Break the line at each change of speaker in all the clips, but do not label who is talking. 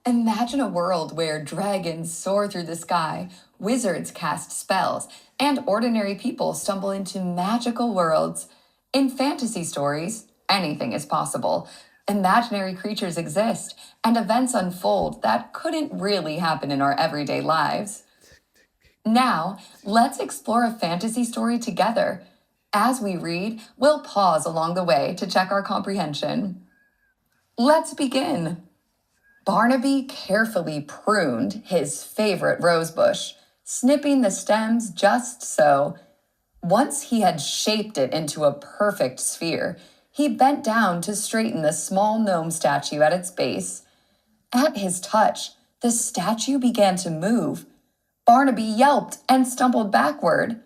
Imagine a world where dragons soar through the sky, wizards cast spells, and ordinary people stumble into magical worlds. In fantasy stories, anything is possible. Imaginary creatures exist, and events unfold that couldn't really happen in our everyday lives. Now, let's explore a fantasy story together. As we read, we'll pause along the way to check our comprehension. Let's begin. Barnaby carefully pruned his favorite rosebush, snipping the stems just so. Once he had shaped it into a perfect sphere, he bent down to straighten the small gnome statue at its base. At his touch, the statue began to move. Barnaby yelped and stumbled backward.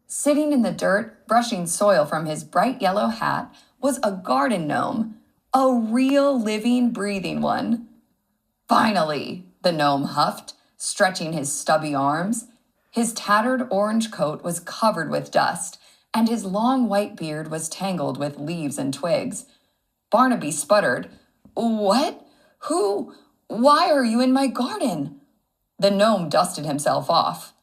Sitting in the dirt, brushing soil from his bright yellow hat, was a garden gnome, a real living, breathing one. Finally, the gnome huffed, stretching his stubby arms. His tattered orange coat was covered with dust, and his long white beard was tangled with leaves and twigs. Barnaby sputtered, "What? Who? Why are you in my garden?" The gnome dusted himself off.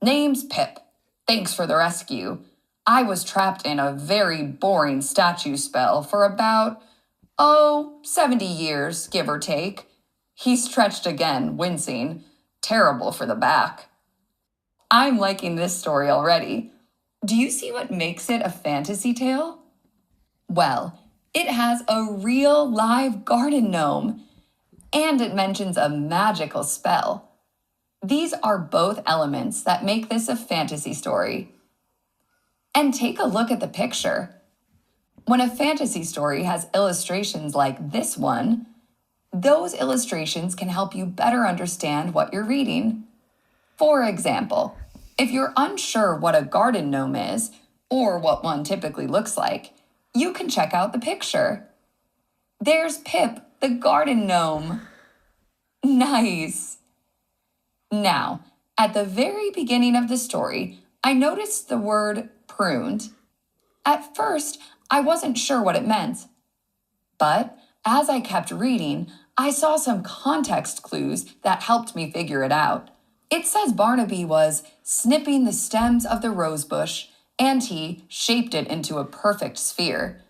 "Name's Pip. Thanks for the rescue. I was trapped in a very boring statue spell for about, 70 years, give or take." He stretched again, wincing. Terrible for the back. I'm liking this story already. Do you see what makes it a fantasy tale? Well, it has a real live garden gnome, and it mentions a magical spell. These are both elements that make this a fantasy story. And take a look at the picture. When a fantasy story has illustrations like this one, those illustrations can help you better understand what you're reading. For example, if you're unsure what a garden gnome is, or what one typically looks like, you can check out the picture. There's Pip, the garden gnome. Nice. Now, at the very beginning of the story, I noticed the word pruned. At first, I wasn't sure what it meant. But as I kept reading, I saw some context clues that helped me figure it out. It says Barnaby was snipping the stems of the rosebush, and he shaped it into a perfect sphere.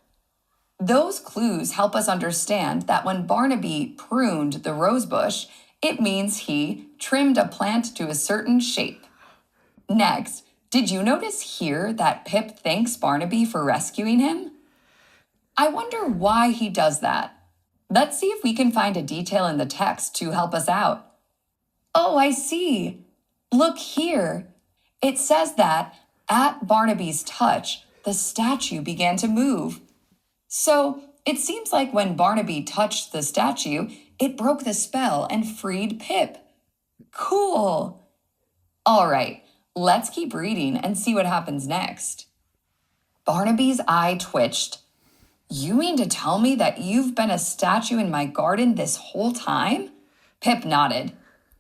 Those clues help us understand that when Barnaby pruned the rosebush, it means he trimmed a plant to a certain shape. Next, did you notice here that Pip thanks Barnaby for rescuing him? I wonder why he does that. Let's see if we can find a detail in the text to help us out. Oh, I see. Look here. It says that at Barnaby's touch, the statue began to move. So it seems like when Barnaby touched the statue, it broke the spell and freed Pip. Cool. All right, let's keep reading and see what happens next. Barnaby's eye twitched. "You mean to tell me that you've been a statue in my garden this whole time?" Pip nodded.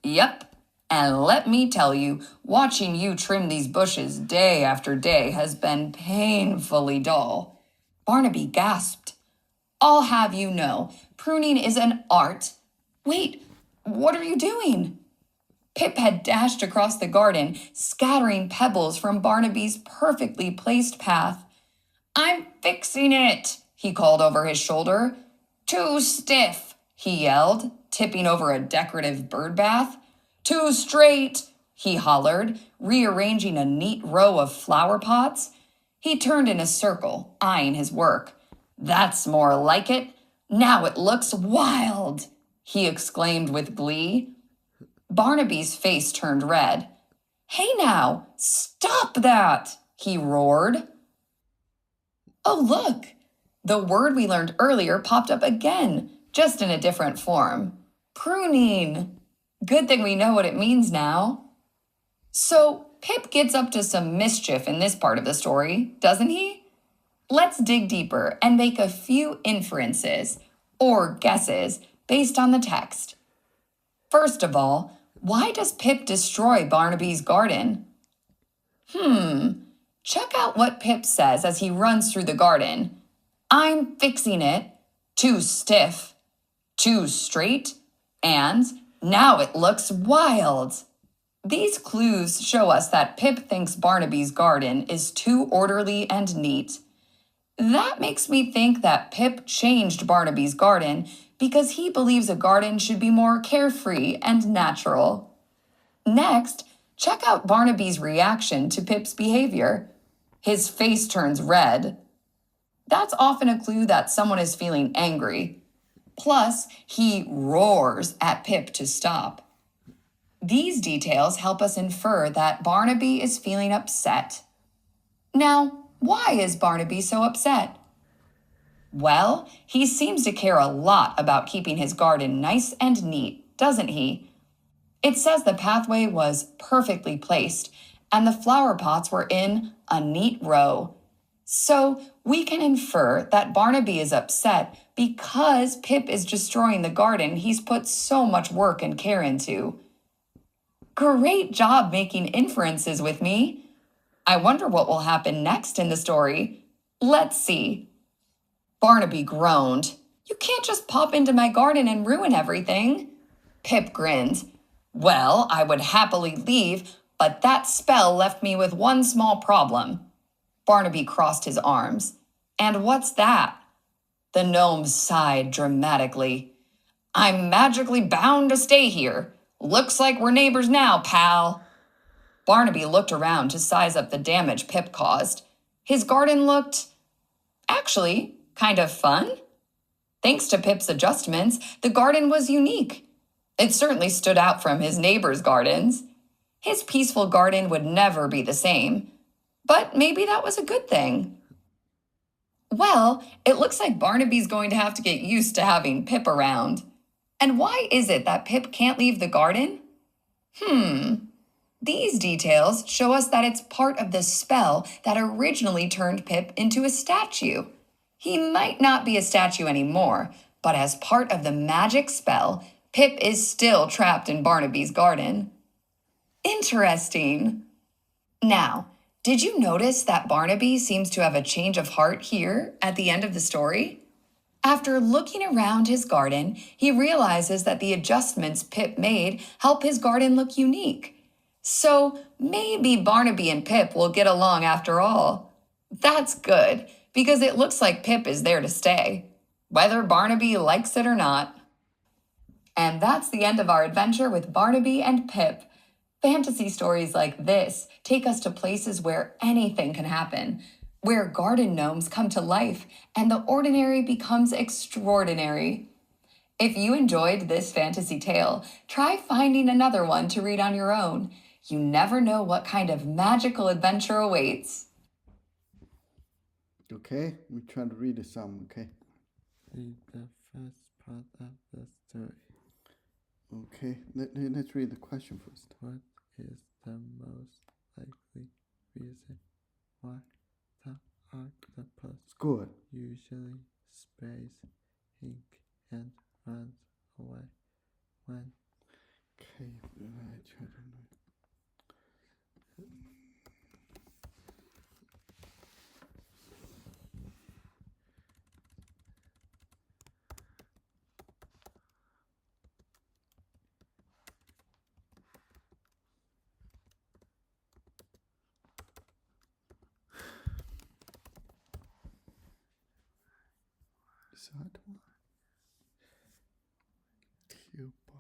"Yep. And let me tell you, watching you trim these bushes day after day has been painfully dull." Barnaby gasped. "I'll have you know, pruning is an art." "Wait, what are you doing?" Pip had dashed across the garden, scattering pebbles from Barnaby's perfectly placed path. "I'm fixing it," he called over his shoulder. "Too stiff," he yelled, tipping over a decorative bird bath. "Too straight," he hollered, rearranging a neat row of flower pots. He turned in a circle, eyeing his work. "That's more like it. Now it looks wild," he exclaimed with glee. Barnaby's face turned red. "Hey now, stop that," he roared. Oh, look! The word we learned earlier popped up again, just in a different form. Pruning. Good thing we know what it means now. So, Pip gets up to some mischief in this part of the story, doesn't he? Let's dig deeper and make a few inferences, or guesses, based on the text. First of all, why does Pip destroy Barnaby's garden? Check out what Pip says as he runs through the garden. "I'm fixing it." "Too stiff." "Too straight." And now it looks wild. These clues show us that Pip thinks Barnaby's garden is too orderly and neat. That makes me think that Pip changed Barnaby's garden because he believes a garden should be more carefree and natural. Next, check out Barnaby's reaction to Pip's behavior. His face turns red. That's often a clue that someone is feeling angry. Plus, he roars at Pip to stop. These details help us infer that Barnaby is feeling upset. Now, why is Barnaby so upset? Well, he seems to care a lot about keeping his garden nice and neat, doesn't he? It says the pathway was perfectly placed and the flower pots were in a neat row. So we can infer that Barnaby is upset because Pip is destroying the garden he's put so much work and care into. Great job making inferences with me. I wonder what will happen next in the story. Let's see. Barnaby groaned. You can't just pop into my garden and ruin everything. Pip grinned. Well, I would happily leave, but that spell left me with one small problem. Barnaby crossed his arms. And what's that? The gnome sighed dramatically. I'm magically bound to stay here. Looks like we're neighbors now, pal. Barnaby looked around to size up the damage Pip caused. His garden looked, actually, kind of fun. Thanks to Pip's adjustments, the garden was unique. It certainly stood out from his neighbors' gardens. His peaceful garden would never be the same. But maybe that was a good thing. Well, it looks like Barnaby's going to have to get used to having Pip around. And why is it that Pip can't leave the garden? These details show us that it's part of the spell that originally turned Pip into a statue. He might not be a statue anymore, but as part of the magic spell, Pip is still trapped in Barnaby's garden. Interesting. Now, did you notice that Barnaby seems to have a change of heart here at the end of the story? After looking around his garden, he realizes that the adjustments Pip made help his garden look unique. So maybe Barnaby and Pip will get along after all. That's good, because it looks like Pip is there to stay, whether Barnaby likes it or not. And that's the end of our adventure with Barnaby and Pip. Fantasy stories like this take us to places where anything can happen, where garden gnomes come to life and the ordinary becomes extraordinary. If you enjoyed this fantasy tale, try finding another one to read on your own. You never know what kind of magical adventure awaits.
Okay, we try to read some, okay?
Read the first part of the story.
Okay, let's read the question first.
What is the most likely reason why the octopus
Good.
usually sprays ink and runs away when
Okay, I try to know. Is that one? Cute boy.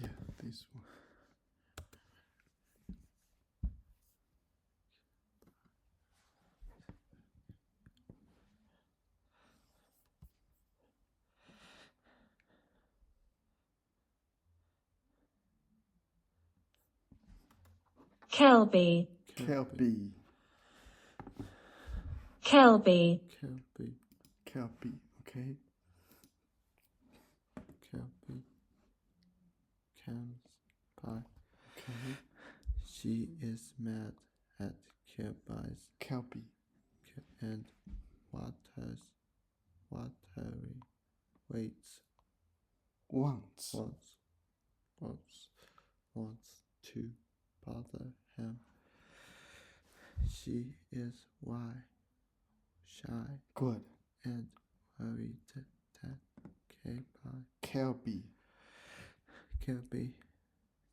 Yeah, this one.
Kelby,
Kelpie.
Kelby,
Kelpie,
Kelpie, okay?
Kelpie comes by.
Okay.
She is mad at Kelpie's
Kelpie.
and watery waits
Once.
wants to bother him. She is shy
Good.
and worry that
Kelby.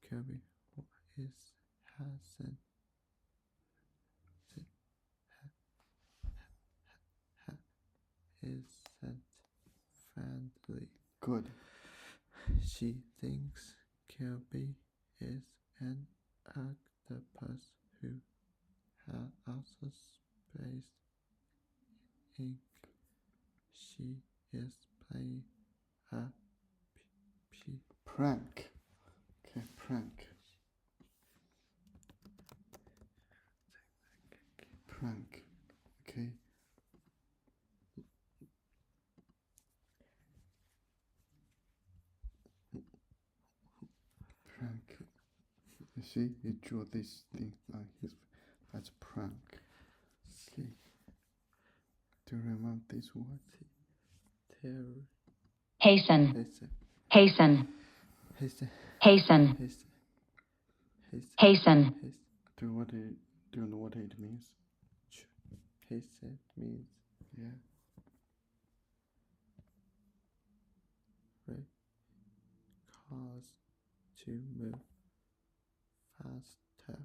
Kirby is hasn't isn't friendly.
Good.
She thinks Kirby is an octopus who also space ink. She is playing a
Prank. Okay, prank. Prank. Okay. Prank. You see, he drew this thing like his. That's prank. Okay. Do you remember this word?
terror.
Hasten.
Hasten.
Hasten.
Hasten.
Hasten.
Hasten.
Hasten.
Do you know what it means?
Hasten means
Yeah.
right. Cause to move faster.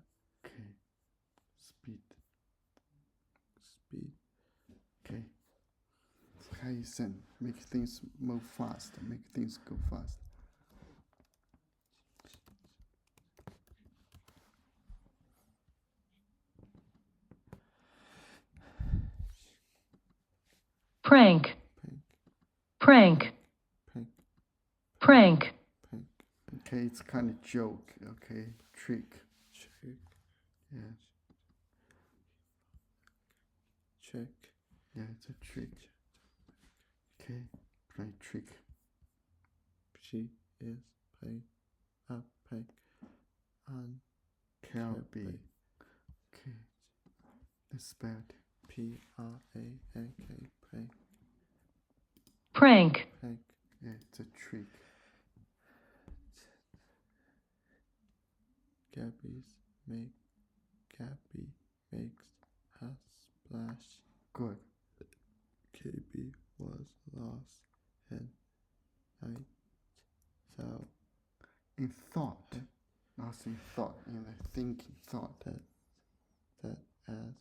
Okay. Speed.
Speed.
Okay. Hasten. Make things move fast. Make things go fast.
Prank.
Prank.
Prank.
Prank.
Prank.
Prank.
Okay, it's kind of joke. Okay, trick.
Trick.
Yeah,
Trick.
yeah, it's a trick. Okay, play trick.
She is playing a prank on
Kelby. Okay, it's spelled.
Prank. Prank.
Prank.
Prank.
Yeah, it's a trick.
Gabby makes a splash.
Good.
KB was lost and I thought
In thought, not in thought. In the thinking thought.
that as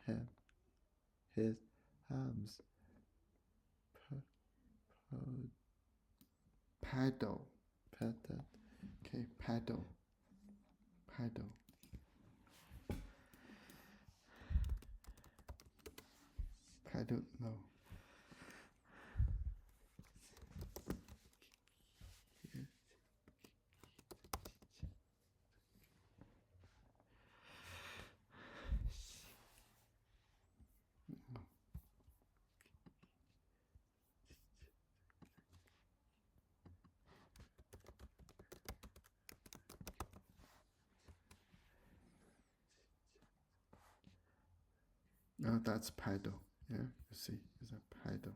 him his arms
Paddle.
padded
Okay, paddle. Paddle. Paddle. No. No, that's paddle. Yeah, you see, it's a paddle.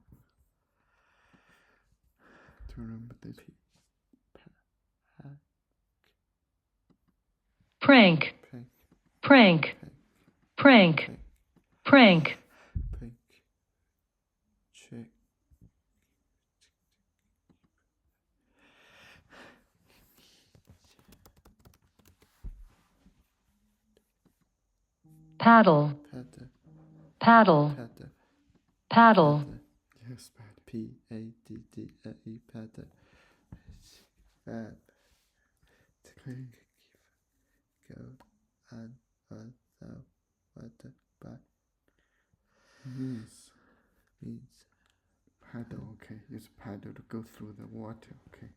Do you remember this?
Prank.
prank
Prank. Prank. Prank.
prank trick
Paddle.
padded
Paddle.
padded
Paddle.
Yes, paddle.
paddle padded fat
Okay.
go and without water but
Means
means
paddle. Okay, use paddle to go through the water. Okay.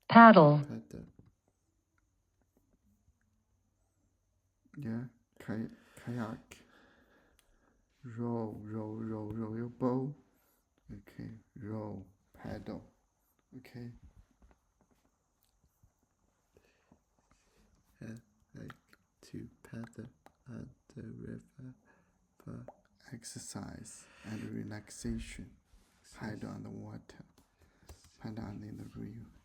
Paddle.
paddle
Yeah. Kayak. Row your boat. Okay. Row. Paddle. Okay.
like to paddle on the river for
Exercise and relaxation. Paddle on the water. Paddle in the river.